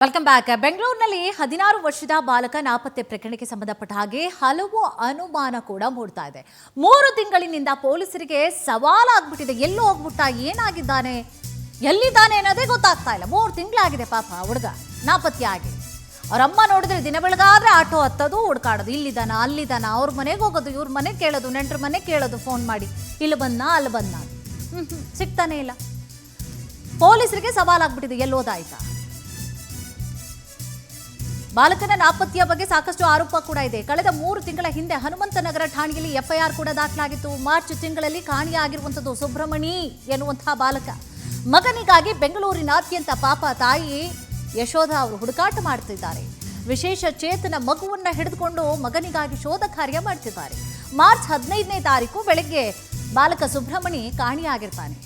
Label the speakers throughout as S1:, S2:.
S1: Welcome back. ಬೆಂಗಳೂರಿನಲ್ಲಿ 16 ವರ್ಷದ ಬಾಲಕ ನಾಪತ್ತೆ ಪ್ರಕರಣಕ್ಕೆ ಸಂಬಂಧಪಟ್ಟ ಹಾಗೆ ಹಲವು ಅನುಮಾನ ಕೂಡ ಮೂಡ್ತಾ ಇದೆ. 3 ತಿಂಗಳಿನಿಂದ ಪೊಲೀಸರಿಗೆ ಸವಾಲಾಗ್ಬಿಟ್ಟಿದೆ. ಎಲ್ಲೋ ಹೋಗ್ಬಿಟ್ಟ, ಏನಾಗಿದ್ದಾನೆ, ಎಲ್ಲಿದ್ದಾನೆ ಅನ್ನೋದೇ ಗೊತ್ತಾಗ್ತಾ ಇಲ್ಲ. 3 ತಿಂಗಳಾಗಿದೆ ಪಾಪ ಹುಡುಗ ನಾಪತ್ತೆ ಆಗಿ. ಅವರಮ್ಮ ನೋಡಿದ್ರೆ ದಿನ ಬೆಳಗಾದ್ರೆ ಆಟೋ ಹತ್ತೋದು, ಹುಡ್ಕಾಡೋದು, ಇಲ್ಲಿದ್ದಾನ ಅಲ್ಲಿದ್ದಾನ, ಅವ್ರ ಮನೆಗೆ ಹೋಗೋದು, ಇವ್ರ ಮನೆಗೆ ಕೇಳೋದು, ನೆಂಟ್ರ ಮನೆಗೆ ಕೇಳೋದು ಫೋನ್ ಮಾಡಿ, ಇಲ್ಲಿ ಬಂದ ಅಲ್ಲಿ ಬಂದ, ಸಿಗ್ತಾನೆ ಇಲ್ಲ. ಪೊಲೀಸರಿಗೆ ಸವಾಲಾಗ್ಬಿಟ್ಟಿದೆ, ಎಲ್ಲೋದಾಯ್ತಾ. ಬಾಲಕನ ನಾಪತ್ತೆಯ ಬಗ್ಗೆ ಸಾಕಷ್ಟು ಆರೋಪ ಕೂಡ ಇದೆ. ಕಳೆದ 3 ತಿಂಗಳ ಹಿಂದೆ ಹನುಮಂತನಗರ ಠಾಣೆಯಲ್ಲಿ ಎಫ್ಐಆರ್ ಕೂಡ ದಾಖಲಾಗಿತ್ತು. ಮಾರ್ಚ್ ತಿಂಗಳಲ್ಲಿ ಕಾಣೆಯಾಗಿರುವಂಥದ್ದು ಸುಬ್ರಹ್ಮಣಿ ಎನ್ನುವಂತಹ ಬಾಲಕ. ಮಗನಿಗಾಗಿ ಬೆಂಗಳೂರಿನಾದ್ಯಂತ ಪಾಪ ತಾಯಿ ಯಶೋಧ ಅವರು ಹುಡುಕಾಟ ಮಾಡ್ತಿದ್ದಾರೆ. ವಿಶೇಷ ಚೇತನ ಮಗುವನ್ನ ಹಿಡಿದುಕೊಂಡು ಮಗನಿಗಾಗಿ ಶೋಧ ಕಾರ್ಯ ಮಾಡ್ತಿದ್ದಾರೆ. ಮಾರ್ಚ್ 15ನೇ ತಾರೀಕು ಬೆಳಗ್ಗೆ ಬಾಲಕ ಸುಬ್ರಹ್ಮಣಿ ಕಾಣೆಯಾಗಿರ್ತಾನೆ.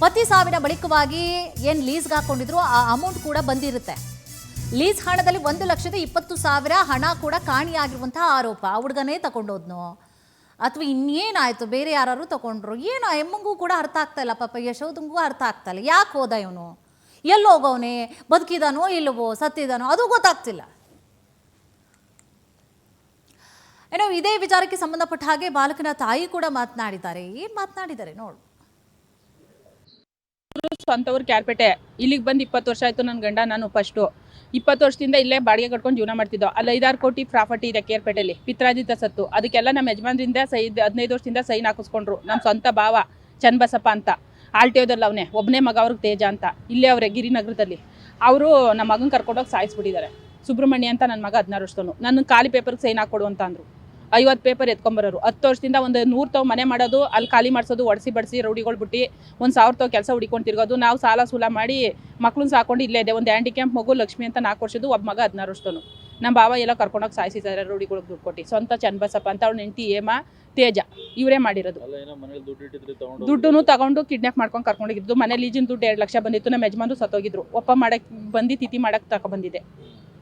S1: ಪತಿ ಸಾವಿನ ಬಳಿಕವಾಗಿ ಏನ್ ಲೀಸ್ಗೆ ಹಾಕೊಂಡಿದ್ರು ಆ ಅಮೌಂಟ್ ಕೂಡ ಬಂದಿರುತ್ತೆ. ಲೀಸ್ ಹಣದಲ್ಲಿ 1,20,000 ಹಣ ಕೂಡ ಕಾಣೆಯಾಗಿರುವಂತಹ ಆರೋಪ. ಆ ಹುಡುಗನೇ ತಗೊಂಡೋದ್ನೋ ಅಥವಾ ಇನ್ನೇನಾಯ್ತು, ಬೇರೆ ಯಾರು ತಗೊಂಡ್ರು ಏನೋ, ಎಮ್ಮಂಗೂ ಕೂಡ ಅರ್ಥ ಆಗ್ತಾ ಇಲ್ಲ. ಪಾಪ ಯಶೋದಂಗೂ ಅರ್ಥ ಆಗ್ತಾ ಇಲ್ಲ. ಯಾಕೆ ಹೋದ ಇವನು, ಎಲ್ಲೋಗವನೇ, ಬದುಕಿದಾನೋ ಇಲ್ಲವೋ, ಸತ್ತಿದಾನೋ ಅದು ಗೊತ್ತಾಗ್ತಿಲ್ಲ. ಏನೋ ಇದೇ ವಿಚಾರಕ್ಕೆ ಸಂಬಂಧಪಟ್ಟ ಹಾಗೆ ಬಾಲಕನ ತಾಯಿ ಕೂಡ ಮಾತನಾಡಿದ್ದಾರೆ. ಏನ್ ಮಾತನಾಡಿದ್ದಾರೆ ನೋಡು.
S2: ಸ್ವಂತವ್ರು ಕ್ಯಾರ್ಪೇಟೆ, ಇಲ್ಲಿಗೆ ಬಂದು 20 ವರ್ಷ ಆಯ್ತು. ನನ್ನ ಗಂಡ ನಾನು ಫಸ್ಟು 20 ವರ್ಷದಿಂದ ಇಲ್ಲೇ ಬಾಡಿಗೆ ಕಟ್ಕೊಂಡು ಜೀವನ ಮಾಡ್ತಿದ್ದೋ. ಅಲ್ಲಿ 5-6 ಕೋಟಿ ಪ್ರಾಪರ್ಟಿ ಇದೆ ಕೇರ್ಪೇಟೆಯಲ್ಲಿ, ಪಿತ್ರಾಜಿತ ಸತ್ತು. ಅದಕ್ಕೆಲ್ಲ ನಮ್ಮ ಯಜಮಾನ್ರಿಂದ 15 ವರ್ಷದಿಂದ ಸೈನ್ ಹಾಕಿಸ್ಕೊಂಡ್ರು. ನಮ್ಮ ಸ್ವಂತ ಭಾವ ಚನ್ನಬಸಪ್ಪ ಅಂತ ಆಲ್ಟಿಯೋದಲ್ಲಿ ಅವನೇ ಒಬ್ಬನೇ ಮಗ, ಅವ್ರಿಗೆ ತೇಜ ಅಂತ, ಇಲ್ಲೇ ಅವರೇ ಗಿರಿನಗರದಲ್ಲಿ. ಅವರು ನಮ್ಮ ಮಗನ ಕರ್ಕೊಂಡೋಗಿ ಸಾಯಿಸ್ಬಿಟ್ಟಿದ್ದಾರೆ. ಸುಬ್ರಹ್ಮಣ್ಯ ಅಂತ ನನ್ನ ಮಗ 16 ವರ್ಷದವನು. ನನ್ನ ಖಾಲಿ ಪೇಪರ್ಗೆ ಸೈನ್ ಹಾಕ್ಕೊಡು ಅಂತ ಅಂದರು. 50 ಪೇಪರ್ ಎತ್ಕೊಂಬರೋರು. 10 ವರ್ಷದಿಂದ ಒಂದು 100 ತಾವು ಮನೆ ಮಾಡೋದು, ಅಲ್ಲಿ ಖಾಲಿ ಮಾಡಿಸೋದು, ಒಡಿಸಿ ಬಡಿಸಿ ರೌಡಿಗಳು ಬಿಟ್ಟು 1,000 ತಾವು ಕೆಲಸ ಹುಡಿಕೊಂಡು ತಿರ್ಗೋದು. ನಾವು ಸಾಲ ಸೂಲ ಮಾಡಿ ಮಕ್ಳನ್ನ ಸಾಕೊಂಡು ಇಲ್ಲೇ ಇದೆ. ಒಂದು ಹ್ಯಾಂಡಿಕ್ಯಾಪ್ ಮಗು ಲಕ್ಷ್ಮಿ ಅಂತ 4 ವರ್ಷದ್ದು, ಒಬ್ಬ ಮಗ 16 ವರ್ಷದವನು. ನಮ್ಮ ಬಾವ ಎಲ್ಲ ಕರ್ಕೊಂಡೋಗಿ ಸಾಯಿಸಿದ್ದಾರೆ ರೌಡಿಗಳಿಗೆ ದುಡ್ಡು ಕೊಟ್ಟು. ಸ್ವಂತ ಚನ್ನಬಸಪ್ಪ ಅಂತ ಅವ್ರ ಹೆಂಡತಿ ಹೇಮ, ತೇಜ ಇವರೇ ಮಾಡಿರೋದು. ದುಡ್ಡು ತಗೊಂಡು ಕಿಡ್ನಾಪ್ ಮಾಡ್ಕೊಂಡು ಕರ್ಕೊಂಡೋಗಿದ್ದು. ಮನೆ ಲೀಜಿನ ದುಡ್ಡು 2 ಲಕ್ಷ ಬಂದಿತ್ತು. ನಮ್ಮ ಯಜಮಾನ್ರು ಸತ್ತೋಗಿದ್ರು. ಒಪ್ಪ ಮಾಡಕ್ಕೆ ಬಂದು ತಿಥಿ ಮಾಡಕ್ಕೆ ತಗೊಬಂದಿದೆ.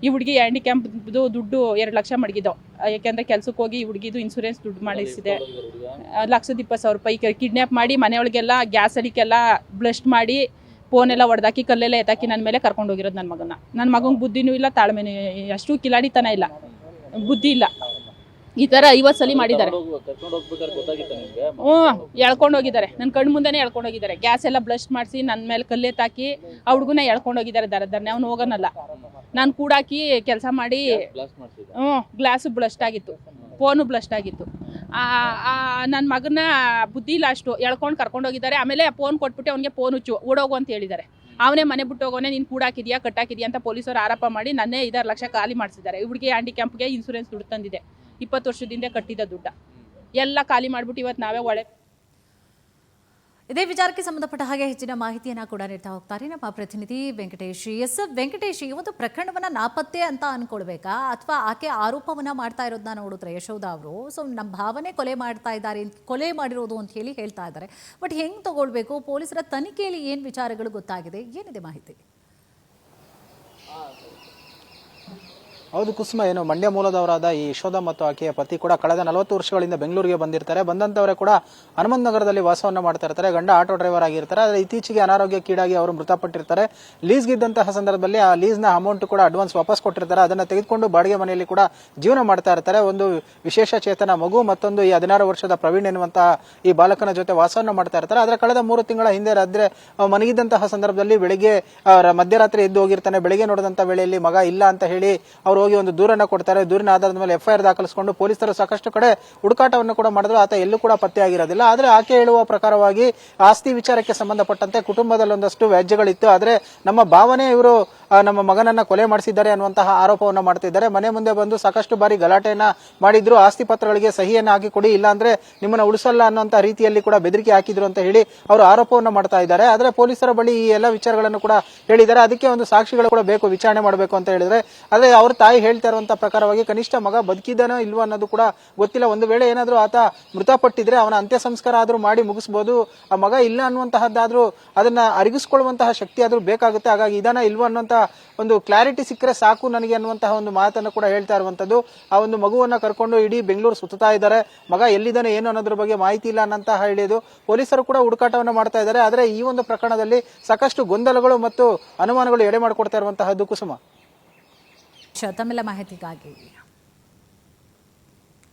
S2: ಈ ಹುಡುಗಿ ಹ್ಯಾಂಡಿಕ್ಯಾಪ್ದು ದುಡ್ಡು 2 ಲಕ್ಷ ಮಡಗಿದ್ದವು. ಯಾಕೆಂದರೆ ಕೆಲ್ಸಕ್ಕೆ ಹೋಗಿ ಈ ಹುಡುಗಿದು ಇನ್ಸೂರೆನ್ಸ್ ದುಡ್ಡು ಮಾಡಿಸಿದೆ. 1,20,000 ರೂಪಾಯಿ ಕಿಡ್ನಾಪ್ ಮಾಡಿ ಮನೆಯೊಳಗೆಲ್ಲ ಗ್ಯಾಸ್ ಅಡಿಕೆಲ್ಲ ಬ್ಲಸ್ಟ್ ಮಾಡಿ ಫೋನೆಲ್ಲ ಹೊಡೆದಾಕಿ ಕಲ್ಲೆಲ್ಲ ಎತ್ತಾಕಿ ನನ್ನ ಮೇಲೆ ಕರ್ಕೊಂಡು ಹೋಗಿರೋದು ನನ್ನ ಮಗನ. ನನ್ನ ಮಗಂಗೆ ಬುದ್ಧಿನೂ ಇಲ್ಲ, ತಾಳ್ಮೆನೂ, ಅಷ್ಟು ಕಿಲಾಡಿತನ ಇಲ್ಲ, ಬುದ್ಧಿ ಇಲ್ಲ. ಈ ಥರ 50 ಸಲ ಮಾಡಿದ್ದಾರೆ. ಎಳ್ಕೊಂಡು ಹೋಗಿದ್ದಾರೆ. ನನ್ನ ಕಣ್ಣು ಮುಂದೆನೇ ಎಳ್ಕೊಂಡು ಹೋಗಿದ್ದಾರೆ. ಗ್ಯಾಸ್ ಎಲ್ಲ ಬ್ಲಸ್ಟ್ ಮಾಡಿಸಿ ನನ್ನ ಮೇಲೆ ಕಲ್ಲೆತ್ತಾಕಿ ಆ ಹುಡುಗನ ಎಳ್ಕೊಂಡು ಹೋಗಿದ್ದಾರೆ. ದರದರ್ನೆ ಅವ್ನು ಹೋಗೋನಲ್ಲ. ನಾನು ಕೂಡಾಕಿ ಕೆಲಸ ಮಾಡಿ ಗ್ಲಾಸು ಬ್ಲಸ್ಟ್ ಆಗಿತ್ತು, ಫೋನು ಬ್ಲಸ್ಟ್ ಆಗಿತ್ತು. ನನ್ನ ಮಗನ ಬುದ್ಧಿ ಇಲ್ಲ, ಅಷ್ಟು ಎಳ್ಕೊಂಡು ಕರ್ಕೊಂಡು ಹೋಗಿದ್ದಾರೆ. ಆಮೇಲೆ ಫೋನ್ ಕೊಟ್ಬಿಟ್ಟು ಅವ್ನಿಗೆ ಫೋನ್ ಹುಚ್ಚು ಓಡೋಗು ಅಂತ ಹೇಳಿದ್ದಾರೆ. ಅವನೇ ಮನೆ ಬಿಟ್ಟು ಹೋಗೋನೆ, ನೀನು ಕೂಡಾಕಿದ್ಯಾ ಕಟ್ಟಾಕಿದ್ಯಾ ಅಂತ ಪೊಲೀಸರು ಆರೋಪ ಮಾಡಿ ನನ್ನೇ 5-6 ಲಕ್ಷ ಖಾಲಿ ಮಾಡಿಸಿದ್ದಾರೆ. ಇವ್ರಿಗೆ ಹ್ಯಾಂಡಿಕ್ಯಾಪ್ಗೆ ಇನ್ಸೂರೆನ್ಸ್ ದುಡ್ಡು ತಂದಿದೆ. 20 ವರ್ಷದಿಂದ ಕಟ್ಟಿದ ದುಡ್ಡ ಎಲ್ಲ ಖಾಲಿ ಮಾಡಿಬಿಟ್ಟು ಇವತ್ತು ನಾವೇ ಒಳ್ಳೆ.
S1: ಇದೇ ವಿಚಾರಕ್ಕೆ ಸಂಬಂಧಪಟ್ಟ ಹಾಗೆ ಹೆಚ್ಚಿನ ಮಾಹಿತಿಯನ್ನು ಕೂಡ ನೀಡ್ತಾ ಹೋಗ್ತಾರೆ ನಮ್ಮ ಪ್ರತಿನಿಧಿ ವೆಂಕಟೇಶ್. ವೆಂಕಟೇಶ್, ಈ ಒಂದು ಪ್ರಕರಣವನ್ನ ನಾಪತ್ತೆ ಅಂತ ಅನ್ಕೊಳ್ಬೇಕಾ, ಅಥವಾ ಆಕೆ ಆರೋಪವನ್ನ ಮಾಡ್ತಾ ಇರೋದನ್ನ ನೋಡಿದ್ರೆ ಯಶೋಧ ಅವರು ನಮ್ಮ ಭಾವನೆ ಕೊಲೆ ಮಾಡ್ತಾ ಇದ್ದಾರೆ, ಕೊಲೆ ಮಾಡಿರೋದು ಅಂತ ಹೇಳಿ ಹೇಳ್ತಾ ಇದ್ದಾರೆ. ಬಟ್ ಹೆಂಗ್ ತಗೊಳ್ಬೇಕು, ಪೊಲೀಸರ ತನಿಖೆಯಲ್ಲಿ ಏನ್ ವಿಚಾರಗಳು ಗೊತ್ತಾಗಿದೆ, ಏನಿದೆ ಮಾಹಿತಿ?
S3: ಹೌದು ಕುಸುಮ, ಏನು ಮಂಡ್ಯ ಮೂಲದವರಾದ ಈ ಯಶೋಧ ಮತ್ತು ಆಕೆಯ ಪತಿ ಕೂಡ ಕಳೆದ 40 ವರ್ಷಗಳಿಂದ ಬೆಂಗಳೂರಿಗೆ ಬಂದಿರ್ತಾರೆ. ಬಂದಂತವರೇ ಕೂಡ ಹನುಮಂತ ನಗರದಲ್ಲಿ ವಾಸವನ್ನ ಮಾಡ್ತಾ ಇರ್ತಾರೆ. ಗಂಡ ಆಟೋ ಡ್ರೈವರ್ ಆಗಿರ್ತಾರೆ. ಆದರೆ ಇತ್ತೀಚೆಗೆ ಅನಾರೋಗ್ಯಕ್ಕೀಡಾಗಿ ಅವರು ಮೃತಪಟ್ಟಿರ್ತಾರೆ. ಲೀಸ್ಗಿದ್ದಂತಹ ಸಂದರ್ಭದಲ್ಲಿ ಆ ಲೀಸ್ನ ಅಮೌಂಟ್ ಕೂಡ ಅಡ್ವಾನ್ಸ್ ವಾಪಸ್ ಕೊಟ್ಟಿರ್ತಾರೆ. ಅದನ್ನ ತೆಗೆದುಕೊಂಡು ಬಾಡಿಗೆ ಮನೆಯಲ್ಲಿ ಕೂಡ ಜೀವನ ಮಾಡ್ತಾ ಇರ್ತಾರೆ. ಒಂದು ವಿಶೇಷ ಚೇತನ ಮಗು, ಮತ್ತೊಂದು ಈ 16 ವರ್ಷದ ಪ್ರವೀಣ್ ಎನ್ನುವಂತಹ ಈ ಬಾಲಕನ ಜೊತೆ ವಾಸವನ್ನ ಮಾಡ್ತಾ ಇರ್ತಾರೆ. ಆದರೆ ಕಳೆದ 3 ತಿಂಗಳ ಹಿಂದೆ ರಾತ್ರಿ ಮನಗಿದ್ದಂತಹ ಸಂದರ್ಭದಲ್ಲಿ ಬೆಳಿಗ್ಗೆ ಮಧ್ಯರಾತ್ರಿ ಎದ್ದು ಹೋಗಿರ್ತಾನೆ. ಬೆಳಿಗ್ಗೆ ನೋಡಿದಂತ ವೇಳೆಯಲ್ಲಿ ಮಗ ಇಲ್ಲ ಅಂತ ಹೇಳಿ ಅವರು ಹೋಗಿ ಒಂದು ದೂರನ್ನ ಕೊಡ್ತಾರೆ. ದೂರಿನ ಆಧಾರದ ಮೇಲೆ ಎಫ್ಐಆರ್ ದಾಖಲಿಸಿಕೊಂಡು ಪೊಲೀಸರು ಸಾಕಷ್ಟು ಕಡೆ ಹುಡುಕಾಟವನ್ನು ಕೂಡ ಮಾಡಿದ್ರು. ಆತ ಎಲ್ಲೂ ಕೂಡ ಪತ್ತೆ ಆಗಿರೋದಿಲ್ಲ. ಆದ್ರೆ ಆಕೆ ಹೇಳುವ ಪ್ರಕಾರವಾಗಿ ಆಸ್ತಿ ವಿಚಾರಕ್ಕೆ ಸಂಬಂಧಪಟ್ಟಂತೆ ಕುಟುಂಬದಲ್ಲಿ ಒಂದಷ್ಟು ವ್ಯಾಜ್ಯಗಳಿತ್ತು. ಆದ್ರೆ ನಮ್ಮ ಭಾವನೆ ಇವರು ನಮ್ಮ ಮಗನನ್ನ ಕೊಲೆ ಮಾಡಿಸಿದ್ದಾರೆ ಅನ್ನುವಂತಹ ಆರೋಪವನ್ನ ಮಾಡ್ತಿದ್ದಾರೆ. ಮನೆ ಮುಂದೆ ಬಂದು ಸಾಕಷ್ಟು ಬಾರಿ ಗಲಾಟೆಯನ್ನ ಮಾಡಿದ್ರು. ಆಸ್ತಿ ಪತ್ರಗಳಿಗೆ ಸಹಿಯನ್ನ ಹಾಕಿ ಕೊಡಿ, ಇಲ್ಲಾಂದ್ರೆ ನಿಮ್ಮನ್ನ ಉಳಿಸಲ್ಲ ಅನ್ನುವಂತ ರೀತಿಯಲ್ಲಿ ಕೂಡ ಬೆದರಿಕೆ ಹಾಕಿದ್ರು ಅಂತ ಹೇಳಿ ಅವರು ಆರೋಪವನ್ನ ಮಾಡ್ತಾ ಇದ್ದಾರೆ. ಆದ್ರೆ ಪೊಲೀಸರ ಬಳಿ ಈ ಎಲ್ಲ ವಿಚಾರಗಳನ್ನು ಕೂಡ ಹೇಳಿದ್ದಾರೆ. ಅದಕ್ಕೆ ಒಂದು ಸಾಕ್ಷಿಗಳು ಕೂಡ ಬೇಕು, ವಿಚಾರಣೆ ಮಾಡಬೇಕು ಅಂತ ಹೇಳಿದ್ರೆ. ಆದ್ರೆ ಅವ್ರ ತಾಯಿ ಹೇಳ್ತಾ ಇರುವಂತಹ ಪ್ರಕಾರವಾಗಿ ಕನಿಷ್ಠ ಮಗ ಬದುಕಿದ್ದಾನೋ ಇಲ್ವೋ ಅನ್ನೋದು ಕೂಡ ಗೊತ್ತಿಲ್ಲ. ಒಂದು ವೇಳೆ ಏನಾದ್ರೂ ಆತ ಮೃತಪಟ್ಟಿದ್ರೆ ಅವನ ಅಂತ್ಯ ಸಂಸ್ಕಾರ ಆದ್ರೂ ಮಾಡಿ ಮುಗಿಸಬಹುದು. ಆ ಮಗ ಇಲ್ಲ ಅನ್ನುವಂತಹದ್ದಾದ್ರೂ ಅದನ್ನ ಅರಿಗಿಸ್ಕೊಳ್ಳುವಂತಹ ಶಕ್ತಿ ಆದ್ರೂ ಬೇಕಾಗುತ್ತೆ. ಹಾಗಾಗಿ ಇದಾನ ಇಲ್ವೋ ಅನ್ನುವಂತ ಒಂದು ಕ್ಲಾರಿಟಿ ಸಿಕ್ಕರೆ ಸಾಕು ನನಗೆ ಅನ್ನುವಂತಹ ಒಂದು ಮಾತನ್ನು ಕೂಡ ಹೇಳ್ತಾ ಇರುವಂತದ್ದು. ಆ ಒಂದು ಮಗುವನ್ನ ಕರ್ಕೊಂಡು ಇಡೀ ಬೆಂಗಳೂರು ಸುತ್ತಾ ಇದ್ದಾರೆ. ಮಗ ಎಲ್ಲಿದ್ದಾನೆ ಏನು ಅನ್ನೋದ್ರ ಬಗ್ಗೆ ಮಾಹಿತಿ ಇಲ್ಲ ಅನ್ನಂತ ಹೇಳಿದ್ದು ಪೊಲೀಸರು ಕೂಡ ಹುಡುಕಾಟವನ್ನ ಮಾಡ್ತಾ ಇದ್ದಾರೆ. ಆದ್ರೆ ಈ ಒಂದು ಪ್ರಕರಣದಲ್ಲಿ ಸಾಕಷ್ಟು ಗೊಂದಲಗಳು ಮತ್ತು ಅನುಮಾನಗಳು ಎಡೆ ಮಾಡಿಕೊಡ್ತಾ ಇರುವಂತಹದ್ದು ಕುಸುಮ.
S1: ತಮ್ಮೆಲ್ಲ ಮಾಹಿತಿಗಾಗಿ.